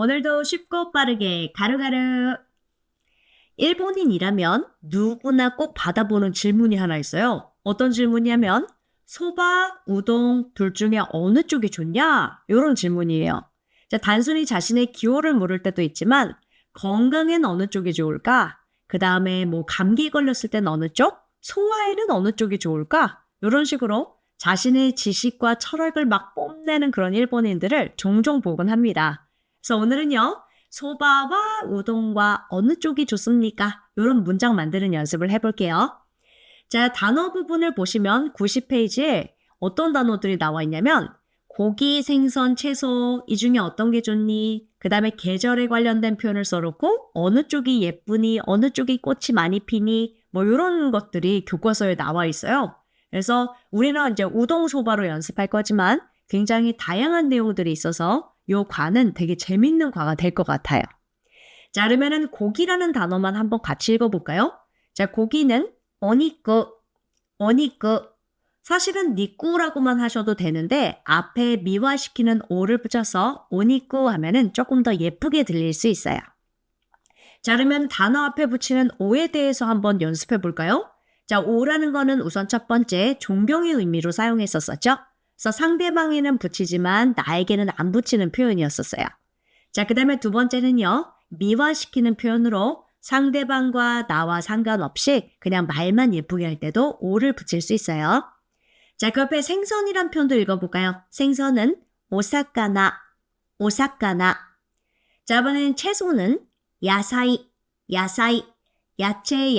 오늘도 쉽고 빠르게 가루가루. 일본인이라면 누구나 꼭 받아보는 질문이 하나 있어요. 어떤 질문이냐면 소바, 우동 둘 중에 어느 쪽이 좋냐? 이런 질문이에요. 자, 단순히 자신의 기호를 물을 때도 있지만 건강엔 어느 쪽이 좋을까? 그 다음에 뭐 감기 걸렸을 땐 어느 쪽? 소화에는 어느 쪽이 좋을까? 이런 식으로 자신의 지식과 철학을 막 뽐내는 그런 일본인들을 종종 보곤 합니다. 그래서 오늘은요. 소바와 우동과 어느 쪽이 좋습니까? 이런 문장 만드는 연습을 해볼게요. 자, 단어 부분을 보시면 90페이지에 어떤 단어들이 나와 있냐면 고기, 생선, 채소 이 중에 어떤 게 좋니? 그 다음에 계절에 관련된 표현을 써놓고 어느 쪽이 예쁘니? 어느 쪽이 꽃이 많이 피니? 뭐 이런 것들이 교과서에 나와 있어요. 그래서 우리는 이제 우동 소바로 연습할 거지만 굉장히 다양한 내용들이 있어서 이 과는 되게 재밌는 과가 될 것 같아요. 자, 그러면은 고기라는 단어만 한번 같이 읽어볼까요? 자, 고기는 어니끄. 사실은 니꾸라고만 하셔도 되는데 앞에 미화시키는 오를 붙여서 오니꾸 하면은 조금 더 예쁘게 들릴 수 있어요. 자, 그러면 단어 앞에 붙이는 오에 대해서 한번 연습해 볼까요? 자, 오라는 거는 우선 첫 번째 존경의 의미로 사용했었죠. 그래서 상대방에는 붙이지만 나에게는 안 붙이는 표현이었었어요. 자, 그 다음에 두 번째는요. 미화시키는 표현으로 상대방과 나와 상관없이 그냥 말만 예쁘게 할 때도 오를 붙일 수 있어요. 자, 그 옆에 생선이란 표현도 읽어볼까요? 생선은 오사카나. 자, 이번엔 채소는 야사이. 야채.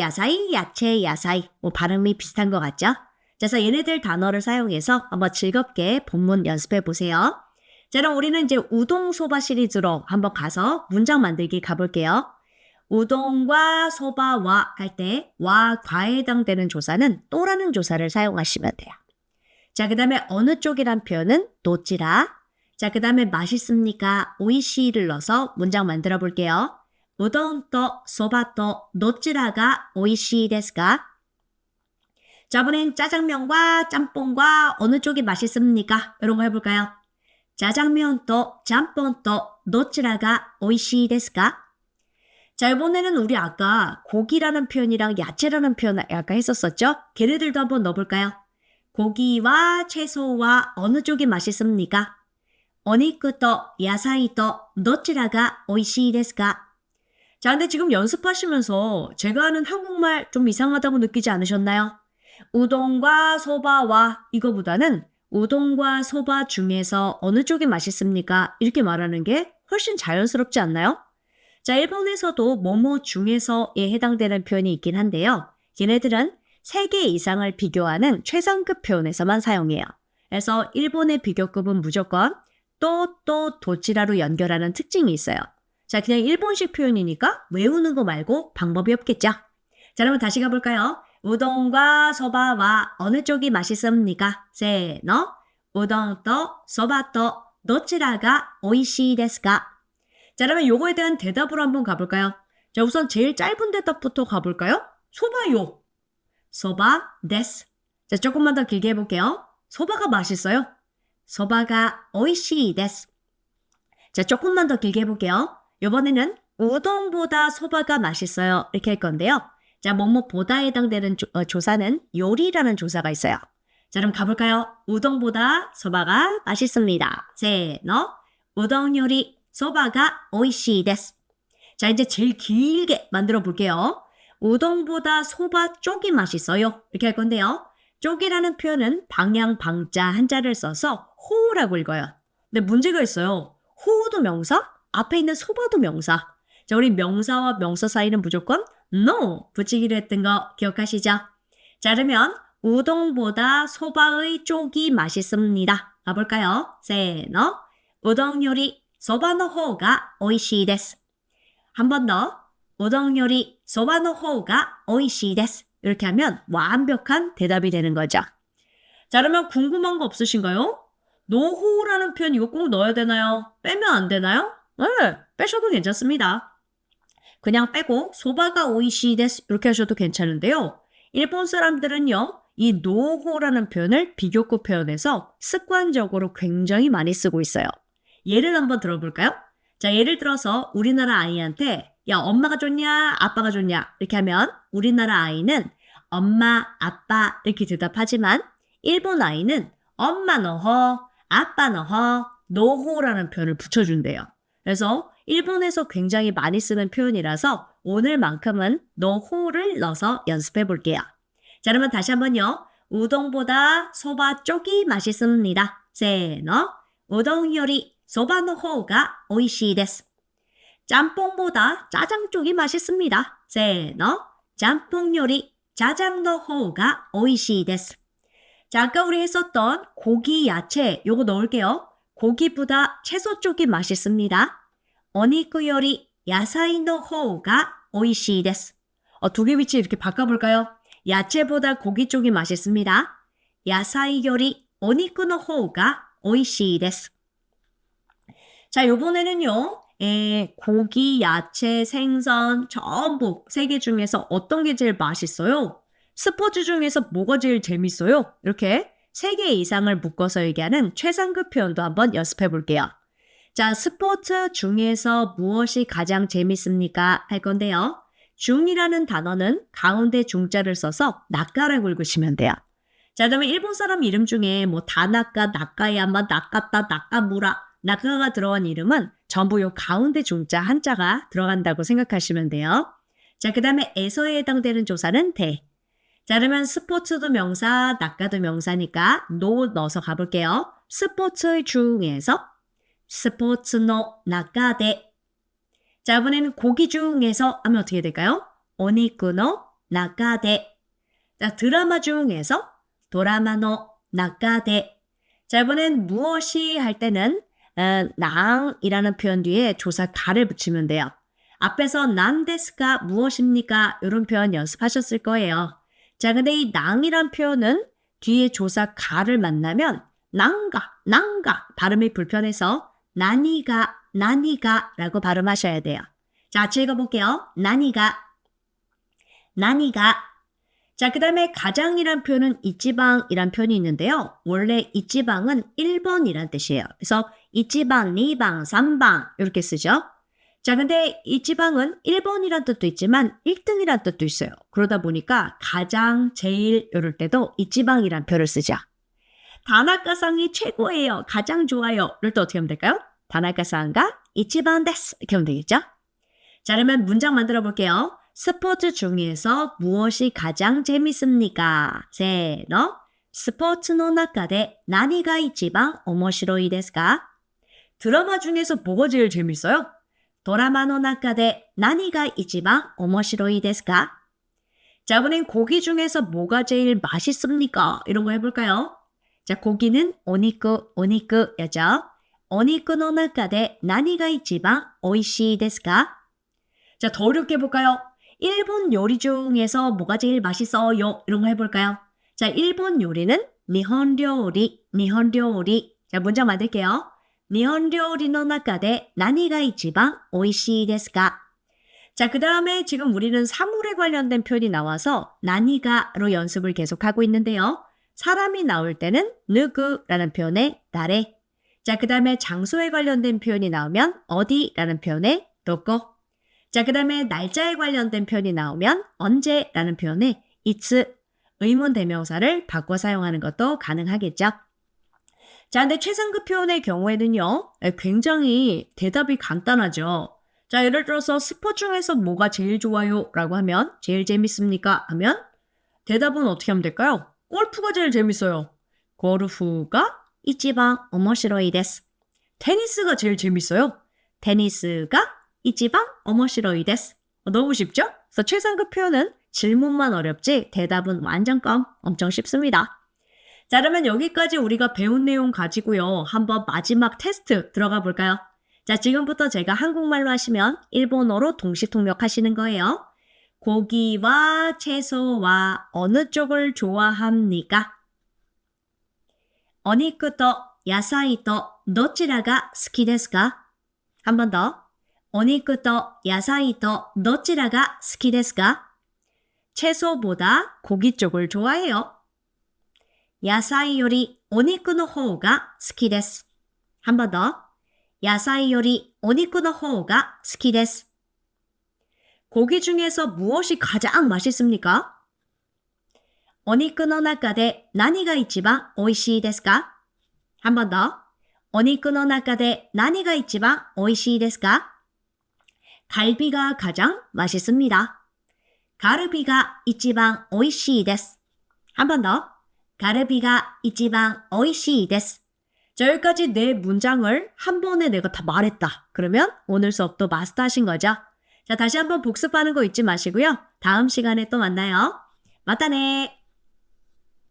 뭐 발음이 비슷한 것 같죠? 그래서 얘네들 단어를 사용해서 한번 즐겁게 본문 연습해 보세요. 자, 그럼 우리는 이제 우동 소바 시리즈로 한번 가서 문장 만들기 가볼게요. 우동과 소바와 할 때 와 과에 해당되는 조사는 또라는 조사를 사용하시면 돼요. 자, 그 다음에 어느 쪽이란 표현은 도찌라. 자, 그 다음에 맛있습니까? 오이시를 넣어서 문장 만들어 볼게요. 우동と 소바と 도찌라가 오이시 데스까? 자, 이번엔 짜장면과 짬뽕과 어느 쪽이 맛있습니까? 이런 거 해볼까요? 짜장면と 짬뽕と 도찌라가 오이시 데스까? 자, 이번에는 우리 아까 고기라는 표현이랑 야채라는 표현 아까 했었었죠? 걔네들도 한번 넣어볼까요? 고기와 채소와 어느 쪽이 맛있습니까? 오니쿠と 야사이と 도찌라가 오이시 데스까? 자, 근데 지금 연습하시면서 제가 하는 한국말 좀 이상하다고 느끼지 않으셨나요? 우동과 소바와 이거보다는 우동과 소바 중에서 어느 쪽이 맛있습니까? 이렇게 말하는 게 훨씬 자연스럽지 않나요? 자, 일본에서도 뭐뭐 중에서에 해당되는 표현이 있긴 한데요. 얘네들은 3개 이상을 비교하는 최상급 표현에서만 사용해요. 그래서 일본의 비교급은 무조건 또 도치라로 연결하는 특징이 있어요. 자, 그냥 일본식 표현이니까 외우는 거 말고 방법이 없겠죠? 자, 그러면 다시 가볼까요? 우동과 소바와 어느 쪽이 맛있습니까? 세노. 우동と 소바と 도치라가 오이시 데스까? 자, 그러면 요거에 대한 대답으로 한번 가볼까요? 자, 우선 제일 짧은 대답부터 가볼까요? 소바요. 소바 데스. 자, 조금만 더 길게 해볼게요. 소바가 맛있어요. 소바가 오이시 데스. 자, 조금만 더 길게 해볼게요. 이번에는 우동보다 소바가 맛있어요. 이렇게 할 건데요. 자, 뭐뭐보다에 해당되는 조사는 요리라는 조사가 있어요. 자, 그럼 가볼까요? 우동보다 소바가 맛있습니다. 세노. 우동 요리 소바가 오이시 데스. 자, 이제 제일 길게 만들어 볼게요. 우동보다 소바 쪽이 맛있어요. 이렇게 할 건데요. 쪽이라는 표현은 방향 방자 한자를 써서 호우라고 읽어요. 근데 문제가 있어요. 호우도 명사, 앞에 있는 소바도 명사. 자, 우리 명사와 명사 사이는 무조건 no 붙이기로 했던 거 기억하시죠? 자, 그러면 우동보다 소바의 쪽이 맛있습니다. 가볼까요? 세노. 우동 요리 소바의 호가 오이시 데스. 한 번 더. 우동 요리 소바의 호가 오이시 데스. 이렇게 하면 완벽한 대답이 되는 거죠. 자, 그러면 궁금한 거 없으신가요? 노호라는 표현 이거 꼭 넣어야 되나요? 빼면 안 되나요? 네, 빼셔도 괜찮습니다. 그냥 빼고 소바가 오이시 데스 이렇게 하셔도 괜찮은데요. 일본 사람들은요. 이 노호라는 표현을 비교급 표현에서 습관적으로 굉장히 많이 쓰고 있어요. 예를 한번 들어볼까요? 자, 예를 들어서 우리나라 아이한테 야, 엄마가 좋냐, 아빠가 좋냐 이렇게 하면 우리나라 아이는 엄마, 아빠 이렇게 대답하지만 일본 아이는 엄마 너허, 아빠 너허, 노호라는 표현을 붙여준대요. 그래서 일본에서 굉장히 많이 쓰는 표현이라서 오늘만큼은 노호를 넣어서 연습해 볼게요. 자, 그러면 다시 한번요. 우동보다 소바 쪽이 맛있습니다. 세너, 우동 요리 소바の方が美味しいです. 짬뽕보다 짜장 쪽이 맛있습니다. 세너, 짬뽕 요리 짜장の方が美味しいです. 자, 아까 우리 했었던 고기, 야채 요거 넣을게요. 고기보다 채소 쪽이 맛있습니다. 오니쿠 요리 야사이の方が美味しいです. 두 개 위치 이렇게 바꿔볼까요? 야채보다 고기 쪽이 맛있습니다. 야사이 요리 오니쿠の方が美味しいです. 자, 요번에는요. 고기, 야채, 생선 전부 3개 중에서 어떤 게 제일 맛있어요? 스포츠 중에서 뭐가 제일 재밌어요? 이렇게 3개 이상을 묶어서 얘기하는 최상급 표현도 한번 연습해 볼게요. 자, 스포츠 중에서 무엇이 가장 재밌습니까? 할 건데요. 중이라는 단어는 가운데 중자를 써서 나카라고 읽으시면 돼요. 자, 그다음에 일본 사람 이름 중에 뭐 다나카, 나카야마, 나카타, 나카무라, 나카가 들어간 이름은 전부 요 가운데 중자 한자가 들어간다고 생각하시면 돼요. 자, 그 다음에 에서에 해당되는 조사는 대. 자, 그러면 스포츠도 명사, 나카도 명사니까 노 넣어서 가볼게요. 스포츠 중에서 스포츠노 나카데. 자, 이번에는 고기 중에서 하면 어떻게 될까요? 오니쿠노 나카데. 자, 드라마 중에서 도라마노 나카데. 자, 이번엔 무엇이 할 때는 낭이라는 표현 뒤에 조사 가를 붙이면 돼요. 앞에서 난데스가 무엇입니까? 이런 표현 연습하셨을 거예요. 자, 근데 이 낭이란 표현은 뒤에 조사 가를 만나면 난가 발음이 불편해서 나니가 라고 발음하셔야 돼요. 자, 같이 읽어볼게요. 나니가. 자, 그 다음에 가장이란 표현은 이치방이란 표현이 있는데요. 원래 이치방은 1번이란 뜻이에요. 그래서 이치방, 2방, 3방 이렇게 쓰죠. 자, 근데 이치방은 1번이란 뜻도 있지만 1등이란 뜻도 있어요. 그러다 보니까 가장, 제일 이럴 때도 이치방이란 표현을 쓰죠. 다나카상이 최고예요. 가장 좋아요. 이럴 때 어떻게 하면 될까요? 다나카상가 이치방 데스 이렇게 하면 되겠죠? 자, 그러면 문장 만들어 볼게요. 스포츠 중에서 무엇이 가장 재밌습니까? 세너, 스포츠の中で何が一番面白いですか? 드라마 중에서 뭐가 제일 재밌어요? 드라마の中で何が一番面白いですか? 자, 이번엔 고기 중에서 뭐가 제일 맛있습니까? 이런 거 해볼까요? 자, 고기는 오니쿠였죠. 오니쿠の中で何が一番美味しいですか? 자, 더 어렵게 해볼까요? 일본 요리 중에서 뭐가 제일 맛있어요? 이런 거 해볼까요? 자, 일본 요리는 니혼 요리. 자, 문장 만들게요. 니혼 요리の中で何が一番美味しいですか? 자, 그 다음에 지금 우리는 사물에 관련된 표현이 나와서 나니가로 연습을 계속하고 있는데요. 사람이 나올 때는 누구라는 표현에 나래. 자, 그 다음에 장소에 관련된 표현이 나오면 어디라는 표현에 도코. 자, 그 다음에 날짜에 관련된 표현이 나오면 언제라는 표현에 이츠, 의문 대명사를 바꿔 사용하는 것도 가능하겠죠. 자, 근데 최상급 표현의 경우에는요, 굉장히 대답이 간단하죠. 자, 예를 들어서 스포츠 중에서 뭐가 제일 좋아요? 라고 하면 제일 재밌습니까? 하면 대답은 어떻게 하면 될까요? 골프가 제일 재밌어요. 골프가 이치방 오모시로이 데스. 테니스가 제일 재밌어요. 테니스가 이치방 오모시로이 데스. 너무 쉽죠? 그래서 최상급 표현은 질문만 어렵지 대답은 완전 엄청 쉽습니다. 자, 그러면 여기까지 우리가 배운 내용 가지고요. 한번 마지막 테스트 들어가 볼까요? 자, 지금부터 제가 한국말로 하시면 일본어로 동시 통역하시는 거예요. 고기와 채소와 어느 쪽을 좋아합니까? 오니쿠と 야사이と どちらが好きですか? 한 번 더. 오니쿠と 야사이と どちらが好きですか? 채소보다 고기 쪽을 좋아해요. 야사이 요리 오니쿠の方が好きです. 한 번 더. 야사이 요리 お肉の方が好きです. 고기 중에서 무엇이 가장 맛있습니까? お肉の中で何が一番美味しいですか? 한 번 더. お肉の中で何が一番美味しいですか? 갈비가 가장 맛있습니다. 가르비가 一番美味しいです. 한 번 더. 가르비가 一番美味しいです. 자, 여기까지 네 문장을 한 번에 내가 다 말했다. 그러면 오늘 수업도 마스터하신 거죠? 자, 다시 한번 복습하는 거 잊지 마시고요. 다음 시간에 또 만나요. 마타네.